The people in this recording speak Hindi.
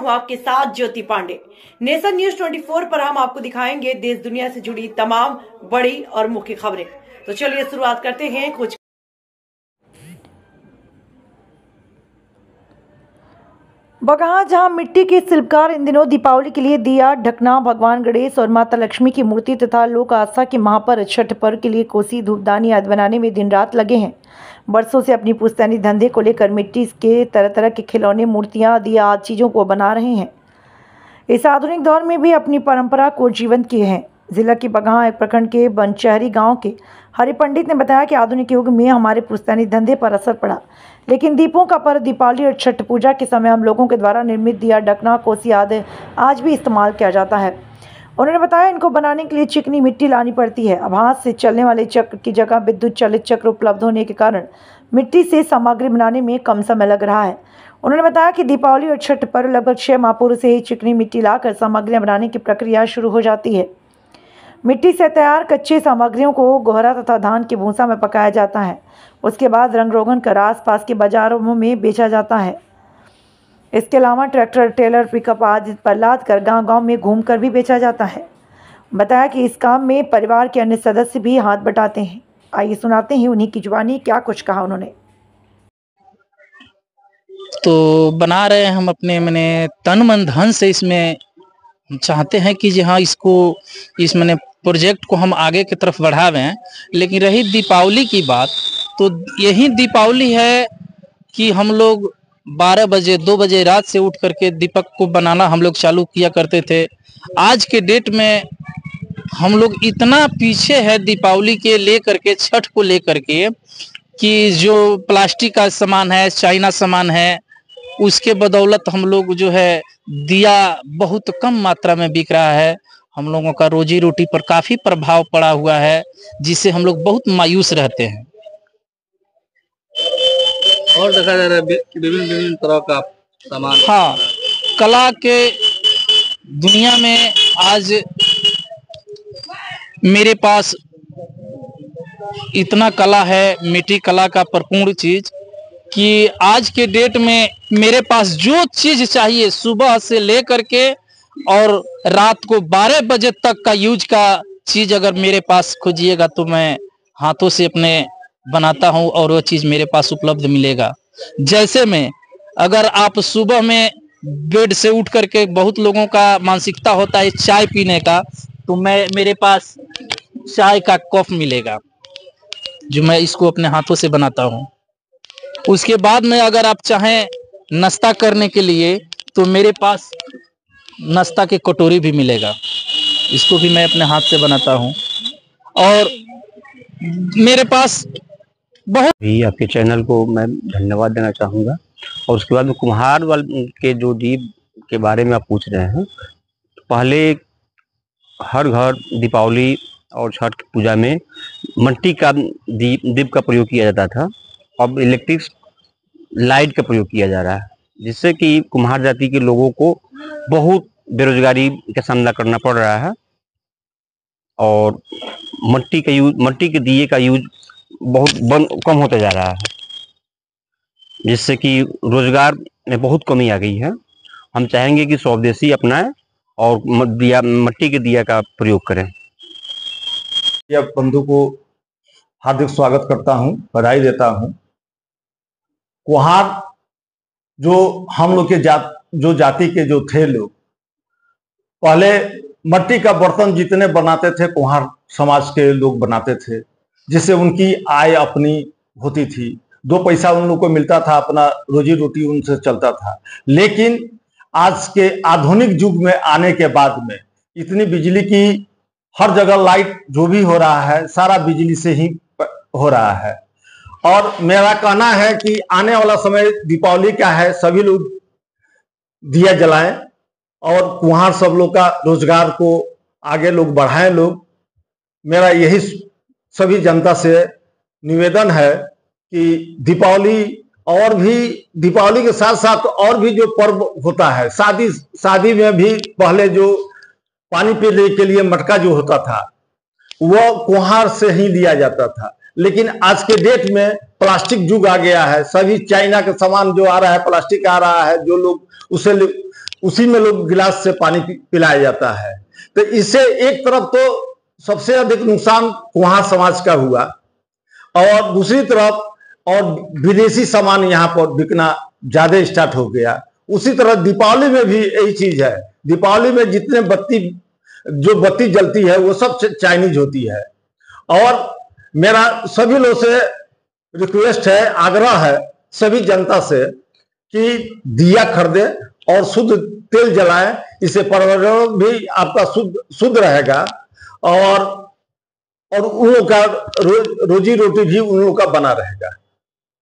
हूं आपके साथ ज्योति पांडे। नेशन न्यूज 24 पर हम आपको दिखाएंगे देश दुनिया से जुड़ी तमाम बड़ी और मुख्य खबरें। तो चलिए शुरुआत करते हैं कुछ। बगहा जहां मिट्टी के शिल्पकार इन दिनों दीपावली के लिए दिया ढकना, भगवान गणेश और माता लक्ष्मी की मूर्ति तथा लोक आस्था के महापर्व छठ पर्व के लिए कोसी, धूपदानी आदि बनाने में दिन रात लगे हैं। बरसों से अपनी पुश्तैनी धंधे को लेकर मिट्टी के तरह तरह के खिलौने, मूर्तियां, दिया आदि चीज़ों को बना रहे हैं। इस आधुनिक दौर में भी अपनी परंपरा को जीवंत किए हैं। जिला की बगहा एक प्रखंड के बनचहरी गांव के हरि पंडित ने बताया कि आधुनिक युग में हमारे पुश्तैनी धंधे पर असर पड़ा, लेकिन दीपों का पर्व दीपावली और छठ पूजा के समय हम लोगों के द्वारा निर्मित दिया, ढकना, कोसी आदि आज भी इस्तेमाल किया जाता है। उन्होंने बताया इनको बनाने के लिए चिकनी मिट्टी लानी पड़ती है। अब हाथ से चलने वाले चक्र की जगह विद्युत चालित चक्र उपलब्ध होने के कारण मिट्टी से सामग्री बनाने में कम समय लग रहा है। उन्होंने बताया कि दीपावली और छठ पर लगभग 6 माह पूर्व से ही चिकनी मिट्टी लाकर सामग्रियां बनाने की प्रक्रिया शुरू हो जाती है। मिट्टी से तैयार कच्चे सामग्रियों को गोहरा तथा धान के भूसा में पकाया जाता है। उसके बाद रंग रोगन कर आसपास के बाजारों में बेचा जाता है। इसके अलावा ट्रैक्टर, टेलर, पिकअप आदि पर लाद कर गांव-गांव में घूमकर भी बेचा जाता है। बताया कि इस काम में परिवार के अन्य सदस्य भी हाथ बटाते हैं। आइए सुनाते हैं उन्हीं की जुबानी क्या कुछ कहा उन्होंने। तो बना रहे हैं हम अपने मैंने तन मन धन से, इसमें चाहते हैं कि जी हाँ इसको इस मैंने प्रोजेक्ट को हम आगे की तरफ बढ़ावें। लेकिन रही दीपावली की बात, तो यही दीपावली है कि हम लोग 12 बजे 2 बजे रात से उठ करके दीपक को बनाना हम लोग चालू किया करते थे। आज के डेट में हम लोग इतना पीछे है दीपावली के लेकर के, छठ को लेकर के, कि जो प्लास्टिक का सामान है, चाइना सामान है, उसके बदौलत हम लोग जो है दिया बहुत कम मात्रा में बिक रहा है। हम लोगों का रोजी रोटी पर काफी प्रभाव पड़ा हुआ है, जिससे हम लोग बहुत मायूस रहते हैं। और देखा जा रहा है विभिन्न विभिन्न तरह का सामान। हाँ, कला के दुनिया में आज मेरे पास इतना कला है, मिट्टी कला का भरपूर चीज, कि आज के डेट में मेरे पास जो चीज चाहिए सुबह से लेकर के और रात को 12 बजे तक का यूज का चीज अगर मेरे पास खोजिएगा तो मैं हाथों से अपने बनाता हूं और वो चीज मेरे पास उपलब्ध मिलेगा। जैसे में अगर आप सुबह में बेड से उठ करके, बहुत लोगों का मानसिकता होता है चाय पीने का, तो मेरे पास चाय का कप मिलेगा जो मैं इसको अपने हाथों से बनाता हूं। उसके बाद में अगर आप चाहें नाश्ता करने के लिए तो मेरे पास नाश्ता के कटोरी भी मिलेगा, इसको भी मैं अपने हाथ से बनाता हूं। और मेरे पास बहुत भी आपके चैनल को मैं धन्यवाद देना चाहूँगा। और उसके बाद में कुम्हार वाले के जो दीप के बारे में आप पूछ रहे हैं, पहले हर घर दीपावली और छठ की पूजा में मिट्टी का दीप का प्रयोग किया जाता था। अब इलेक्ट्रिक लाइट का प्रयोग किया जा रहा है, जिससे कि कुम्हार जाति के लोगों को बहुत बेरोजगारी का सामना करना पड़ रहा है। और मिट्टी के दिए का यूज बहुत कम होता जा रहा है, जिससे कि रोजगार में बहुत कमी आ गई है। हम चाहेंगे कि स्वदेशी अपनाएं और मिट्टी के दिया का प्रयोग करें। यह बंधु को हार्दिक स्वागत करता हूं, बधाई देता हूं। कुम्हार जो हम लोग के जाति के जो थे लोग, पहले मिट्टी का बर्तन जितने बनाते थे कुम्हार समाज के लोग बनाते थे, जिससे उनकी आय अपनी होती थी। 2 पैसा उन लोग को मिलता था, अपना रोजी रोटी उनसे चलता था। लेकिन आज के आधुनिक युग में आने के बाद में इतनी बिजली की हर जगह लाइट जो भी हो रहा है सारा बिजली से ही हो रहा है। और मेरा कहना है कि आने वाला समय दीपावली का है, सभी लोग दिया जलाएं और कुम्हार सब लोग का रोजगार को आगे लोग बढ़ाएं। लोग, मेरा यही सभी जनता से निवेदन है कि दीपावली के साथ साथ और भी जो पर्व होता है, शादी में भी पहले जो पानी पीने के लिए मटका जो होता था वो कुम्हार से ही लिया जाता था। लेकिन आज के डेट में प्लास्टिक युग आ गया है, सभी चाइना का सामान जो आ रहा है प्लास्टिक आ रहा है, जो लोग उसे उसी में लोग गिलास से पानी पिलाया जाता है। तो इससे एक तरफ तो सबसे अधिक नुकसान कुम्हार समाज का हुआ, और दूसरी तरफ और विदेशी सामान यहाँ पर बिकना ज्यादा स्टार्ट हो गया। उसी तरह दीपावली में भी यही चीज है। दीपावली में जितने बत्ती जलती है वो सब चाइनीज होती है। और मेरा सभी लोग से रिक्वेस्ट है, आग्रह है सभी जनता से कि दिया खरीदे और शुद्ध तेल जलाएं। इससे पर्यावरण भी आपका शुद्ध रहेगा, और उन लोगों का रोजी रोटी भी उन लोगों का बना रहेगा।